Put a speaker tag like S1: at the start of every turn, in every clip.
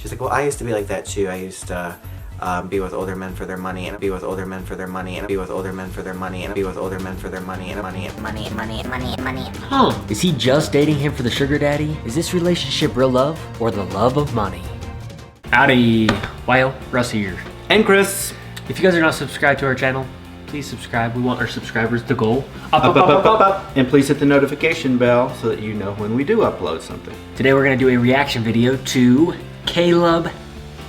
S1: She's like, well, I used to be like that too. I used to be with older men for their money, and be with older men for their money, and be with older men for their money, and be with older men for their money, and money.
S2: Huh, is he just dating him for the sugar daddy? Is this relationship real love or the love of money? Howdy, Lyle, Russ here.
S3: And Chris.
S2: If you guys are not subscribed to our channel, please subscribe. We want our subscribers to go
S3: Up. And please hit the notification bell so that you know when we do upload something.
S2: Today we're gonna do a reaction video to Kayleb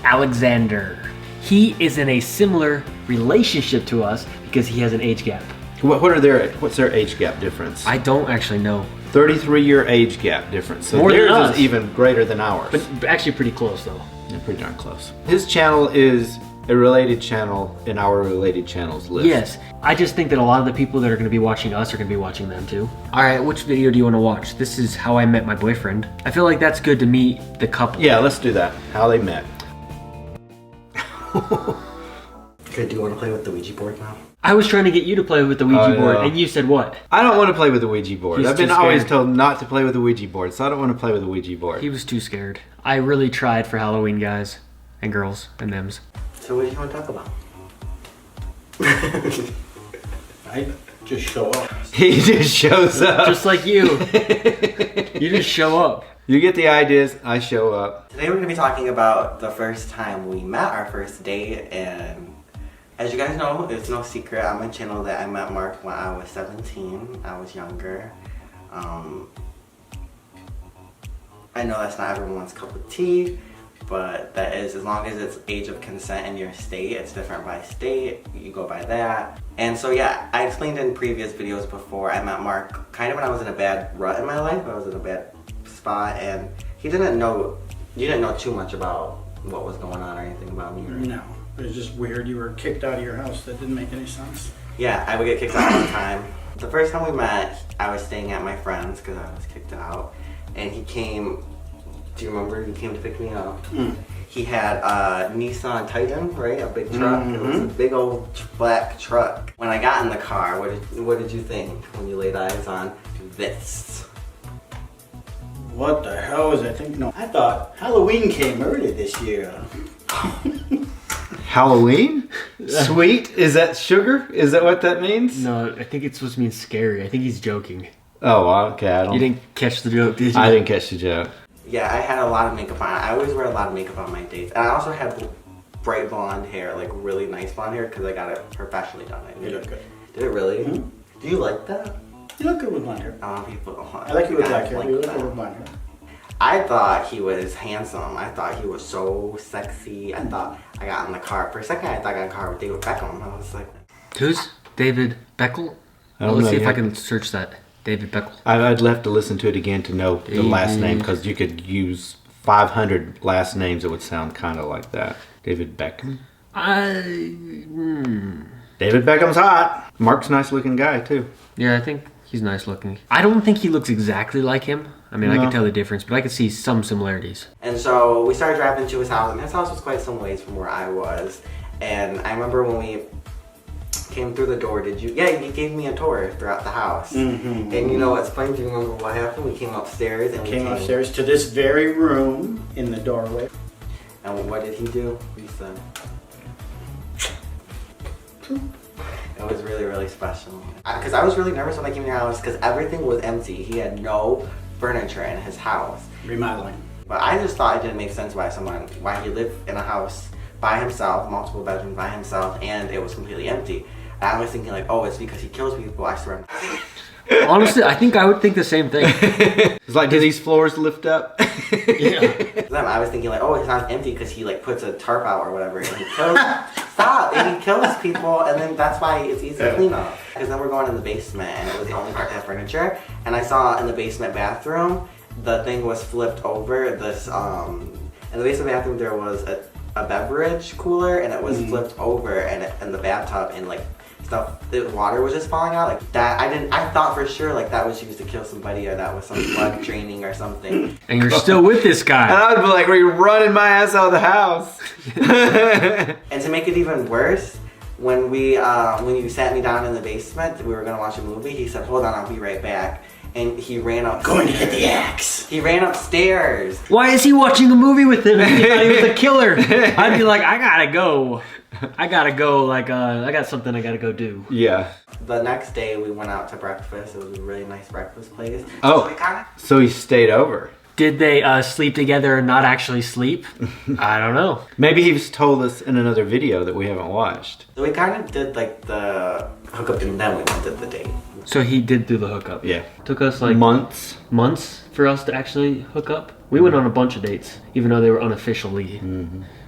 S2: Alexander. He is in a similar relationship to us because he has an age gap.
S3: What's their age gap difference?
S2: I don't actually know.
S3: 33-year age gap difference. So
S2: More than
S3: theirs
S2: us.
S3: is even greater than ours.
S2: But actually pretty close though.
S3: Yeah, pretty darn close. His channel is a related channel in our related channels list.
S2: Yes, I just think that a lot of the people that are going to be watching us are going to be watching them too. Alright, which video do you want to watch? This is how I met my boyfriend. I feel like that's good to meet the couple.
S3: Yeah, let's do that. How they met.
S1: Okay, do you want to play with the Ouija board now?
S2: I was trying to get you to play with the Ouija board and you said what?
S3: I don't want to play with the Ouija board.
S2: He's
S3: I've been
S2: too
S3: always
S2: scared.
S3: told not to play with the Ouija board, so I don't want to play with the Ouija board.
S2: He was too scared. I really tried for Halloween, guys and girls and thems.
S1: So what do you want to talk about?
S4: I just show up.
S3: He just shows up.
S2: Just like you. You just show up.
S3: You get the ideas, I show up.
S1: Today we're going to be talking about the first time we met, our first date, and as you guys know, it's no secret on my channel that I met Mark when I was 17. I was younger. I know that's not everyone's cup of tea, but that is, as long as it's age of consent in your state, it's different by state, you go by that. And so yeah, I explained in previous videos before, I met Mark kind of when I was in a bad rut in my life. I was in a bad spot, and you didn't know too much about what was going on or anything about me, right?
S4: No, it was just weird. You were kicked out of your house. That didn't make any sense.
S1: Yeah, I would get kicked out all the time. The first time we met, I was staying at my friend's because I was kicked out, and he came. Do you remember? He came to pick me up. He had a Nissan Titan, right? A big truck. It was a big old black truck. When I got in the car, what did you think when you laid eyes on this?
S4: What the hell was I thinking? No, I thought Halloween came early this year.
S3: Halloween? Sweet? Is that sugar? Is that what that means?
S2: No, I think it's supposed to mean scary. I think he's joking.
S3: Oh, okay.
S2: You didn't catch the joke, did you?
S3: I didn't catch the joke.
S1: Yeah, I had a lot of makeup on. I always wear a lot of makeup on my dates. And I also had bright blonde hair, like really nice blonde hair, because I got it professionally done.
S4: You look good.
S1: Did it really? Do you like that?
S4: You look good with blonde hair.
S1: I
S4: I like you with black hair. You look good with blonde hair.
S1: I thought he was handsome. I thought he was so sexy. I thought I got in the car. For a second, I thought I got in the car with David Beckham. I was like,
S2: Who's David Beckel?
S3: I don't
S2: Let's
S3: know
S2: see if I
S3: yet.
S2: can search that. David Beckel.
S3: I'd have to listen to it again to know the last name, because you could use 500 last names that would sound kind of like that. David Beckham. David Beckham's hot. Mark's a nice looking guy too.
S2: Yeah, I think he's nice looking. I don't think he looks exactly like him. I mean, I
S3: No.
S2: can tell the difference, but I can see some similarities.
S1: and so we started driving to his house, and his house was quite some ways from where I was. And I remember when we came through the door, you gave me a tour throughout the house. And you know what's funny? Do you remember what happened? We came upstairs and
S4: Came upstairs to this very room in the doorway.
S1: And what did he do? He said, it was really, really special. Because I was really nervous when I came to your house because everything was empty. He had no furniture in his house.
S4: Remodeling.
S1: But I just thought it didn't make sense why he lived in a house by himself, multiple bedrooms by himself, and it was completely empty. And I was thinking like, oh, it's because he kills people. I swear.
S2: Honestly, I think I would think the same thing.
S3: It's like, do these floors lift up?
S2: Yeah.
S1: I was thinking like, oh, it's not empty because he like puts a tarp out or whatever, and he kills. Stop! And he kills people, and then that's why it's easy to clean up. Because then we're going in the basement, and it was the only part that had furniture. And I saw in the basement bathroom, the thing was flipped over. This in the basement bathroom there was a beverage cooler, and it was flipped over, and in the bathtub, and like stuff, the water was just falling out like that. I thought for sure like that was used to kill somebody, or that was some blood draining or something.
S2: And you're still with this
S3: And
S2: guy.
S3: I would be like, "Were you running my ass out of the house?"
S1: And to make it even worse, when you sat me down in the basement, we were gonna watch a movie. He said, "Hold on, I'll be right back." and he ran up.
S4: Going to get the axe.
S1: He ran upstairs.
S2: Why is he watching a movie with him? He thought he was a killer. I'd be like, I gotta go. Like, I got something I gotta go do.
S3: Yeah.
S1: The next day we went out to breakfast. It was a really nice breakfast place.
S3: Oh, so he stayed over.
S2: Did they sleep together and not actually sleep? I don't know.
S3: Maybe he's told us in another video that we haven't watched.
S1: So we kind of did like the hookup and then we went to the date.
S2: So he did do the hookup.
S3: Yeah.
S2: Took us like
S3: months
S2: for us to actually hook up. We went on a bunch of dates, even though they were unofficially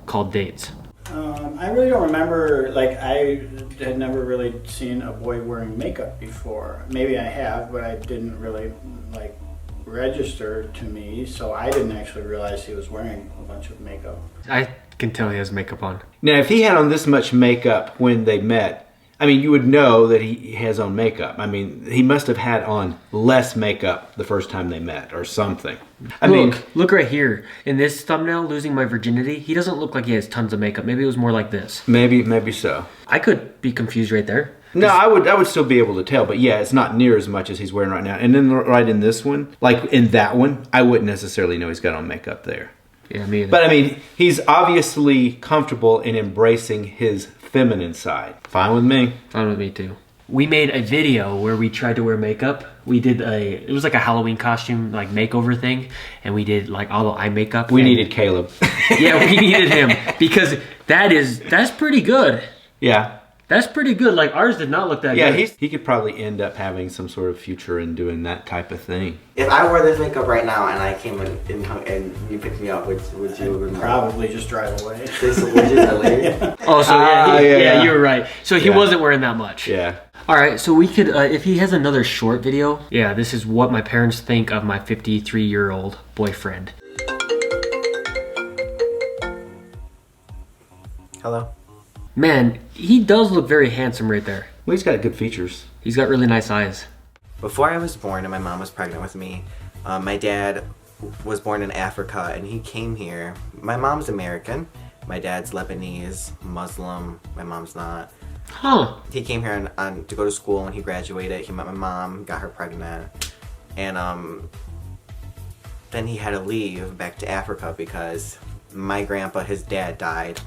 S2: called dates.
S4: I really don't remember, like, I had never really seen a boy wearing makeup before. Maybe I have, but I didn't really, like, register to me, so I didn't actually realize he was wearing a bunch of makeup.
S2: I can tell he has makeup on.
S3: Now, if he had on this much makeup when they met, I mean, you would know that he has on makeup. I mean, he must have had on less makeup the first time they met or something.
S2: Look right here. In this thumbnail, Losing My Virginity, he doesn't look like he has tons of makeup. Maybe it was more like this.
S3: Maybe so.
S2: I could be confused right there.
S3: No, I would still be able to tell, but yeah, it's not near as much as he's wearing right now. And then right in this one, like in that one, I wouldn't necessarily know he's got on makeup there.
S2: Yeah, me either.
S3: But I mean, he's obviously comfortable in embracing his feminine side. Fine with me.
S2: Fine with me too. We made a video where we tried to wear makeup. We did it was like a Halloween costume, like makeover thing. And we did like all the eye makeup.
S3: We needed Kaleb.
S2: Yeah, we needed him because that's pretty good.
S3: Yeah.
S2: That's pretty good. Like ours did not look that good.
S3: Yeah, he could probably end up having some sort of future in doing that type of thing.
S1: If I wore this makeup right now and I came in and you picked me up, would you
S4: probably just drive away?
S1: This would you delete?
S2: Oh, so yeah, you were right. So he wasn't wearing that much.
S3: Yeah.
S2: All right, so we could, if he has another short video, yeah, this is what my parents think of my 53-year-old boyfriend.
S1: Hello?
S2: Man, he does look very handsome right there.
S3: Well, he's got good features.
S2: He's got really nice eyes.
S1: Before I was born and my mom was pregnant with me, my dad was born in Africa and he came here. My mom's American. My dad's Lebanese, Muslim. My mom's not.
S2: Huh.
S1: He came here to go to school. When he graduated, he met my mom, got her pregnant, and then he had to leave back to Africa because my grandpa, his dad, died.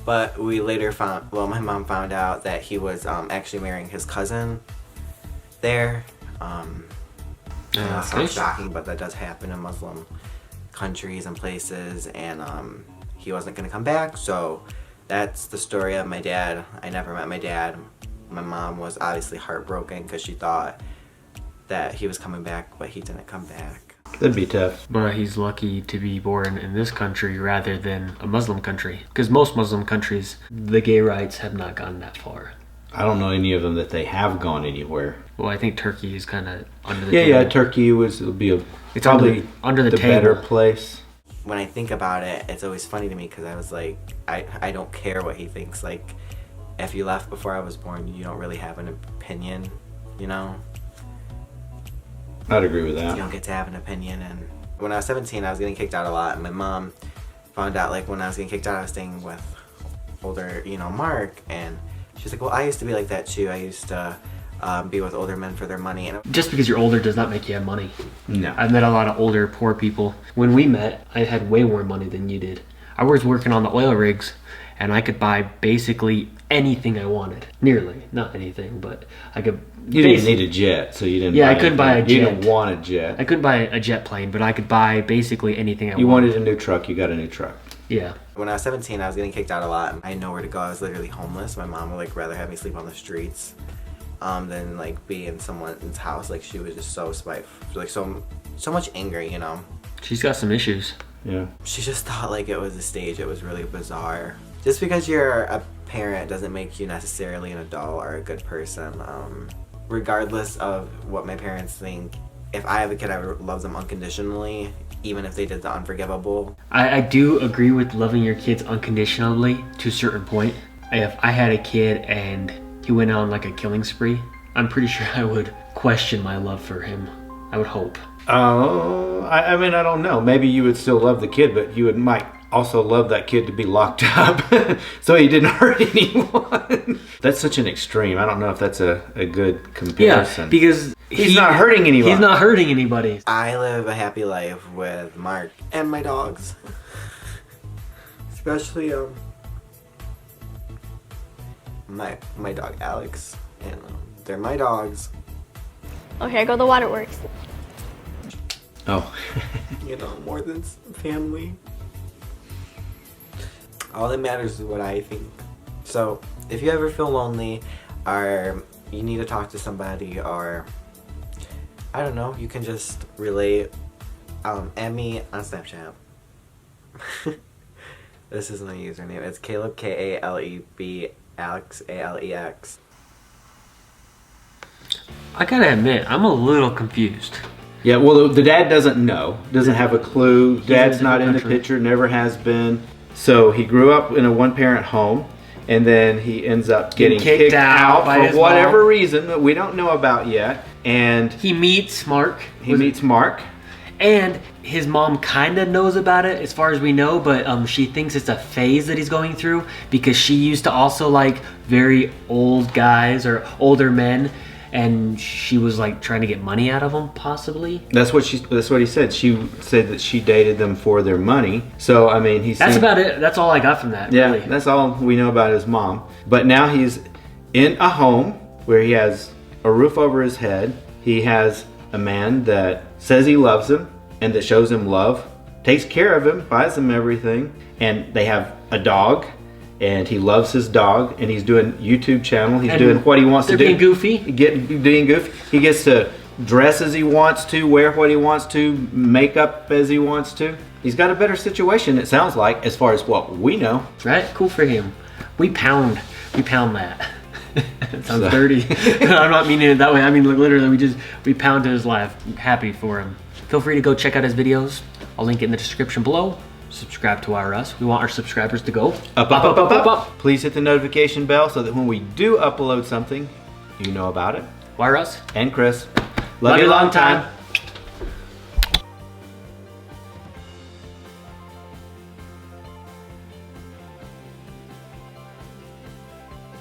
S1: But we later found, well, my mom found out that he was actually marrying his cousin there. It's so shocking, but that does happen in Muslim countries and places, and he wasn't going to come back, so that's the story of my dad. I never met my dad. My mom was obviously heartbroken because she thought that he was coming back, but he didn't come back.
S3: That'd be tough.
S2: But he's lucky to be born in this country rather than a Muslim country. Because most Muslim countries, the gay rights have not gone that far.
S3: I don't know any of them that they have gone anywhere.
S2: Well, I think Turkey is kind of under the table.
S3: Yeah, Turkey would be
S2: it's
S3: probably
S2: under the table.
S3: Better place.
S1: When I think about it, it's always funny to me because I was like, I don't care what he thinks. Like, if you left before I was born, you don't really have an opinion, you know?
S3: I'd agree with that.
S1: You don't get to have an opinion. And when I was 17, I was getting kicked out a lot. And my mom found out, like, when I was getting kicked out, I was staying with older, Mark. And she's like, well, I used to be like that too. I used to be with older men for their money. And
S2: just because you're older does not make you have money.
S3: No.
S2: I've met a lot of older, poor people. When we met, I had way more money than you did. I was working on the oil rigs, and I could buy basically anything I wanted. Nearly. Not anything, but I could...
S3: You didn't need a jet, so you didn't
S2: Yeah,
S3: buy
S2: I couldn't buy a jet.
S3: You didn't want a jet.
S2: I couldn't buy a jet plane, but I could buy basically anything I wanted.
S3: You wanted a new truck, you got a new truck.
S2: Yeah.
S1: When I was 17, I was getting kicked out a lot. I had nowhere to go. I was literally homeless. My mom would, like, rather have me sleep on the streets than, like, be in someone's house. Like, she was just so spiteful. Like, so much anger, you know?
S2: She's got some issues.
S3: Yeah.
S1: She just thought, like, it was a stage. It was really bizarre. Just because you're a parent doesn't make you necessarily an adult or a good person. Regardless of what my parents think, if I have a kid, I would love them unconditionally, even if they did the unforgivable.
S2: I do agree with loving your kids unconditionally to a certain point. If I had a kid and he went on like a killing spree, I'm pretty sure I would question my love for him. I would hope.
S3: Oh, I mean, I don't know. Maybe you would still love the kid, but you might also loved that kid to be locked up so he didn't hurt anyone. That's such an extreme. I don't know if that's a good comparison.
S2: Yeah, because
S3: he's not hurting anyone.
S2: He's not hurting anybody.
S1: I live a happy life with Mark and my dogs. Especially my dog Alex. And they're my dogs.
S5: Oh, here go the waterworks.
S3: Oh.
S1: You know, more than family. All that matters is what I think. So, if you ever feel lonely, or you need to talk to somebody, or I don't know, you can just relate. Add me on Snapchat. This is my username. It's Kaleb, Kaleb, Alex, Alex.
S2: I gotta admit, I'm a little confused.
S3: Yeah, well, the dad doesn't know, doesn't have a clue.
S2: He's
S3: Dad's
S2: in a
S3: not in the
S2: different country.
S3: picture, never has been. So he grew up in a one-parent home, and then he ends up getting kicked out
S2: by
S3: for
S2: his
S3: whatever
S2: mom.
S3: reason that we don't know about yet. And
S2: He meets Mark.
S3: he meets Mark.
S2: And his mom kind of knows about it as far as we know, but she thinks it's a phase that he's going through because she used to also like very old guys or older men, and she was like trying to get money out of them possibly.
S3: That's what he said. She said that she dated them for their money. So I mean,
S2: That's about it. That's all I got from that.
S3: Yeah,
S2: really.
S3: that's all we know about his mom. But now he's in a home where he has a roof over his head. He has a man that says he loves him and that shows him love, takes care of him, buys him everything, and they have a dog, and he loves his dog, and he's doing YouTube channel. He's doing what he wants to do.
S2: They're being goofy.
S3: Being goofy. He gets to dress as he wants to, wear what he wants to, make up as he wants to. He's got a better situation, it sounds like, as far as what we know.
S2: Right? Cool for him. We pound that. It sounds dirty. I'm not meaning it that way. I mean, like, literally, we pound his life. I'm happy for him. Feel free to go check out his videos. I'll link it in the description below. Subscribe to our Russ. We want our subscribers to go up.
S3: Please hit the notification bell so that when we do upload something, you know about it.
S2: Why Russ?
S3: And Chris, love you long time.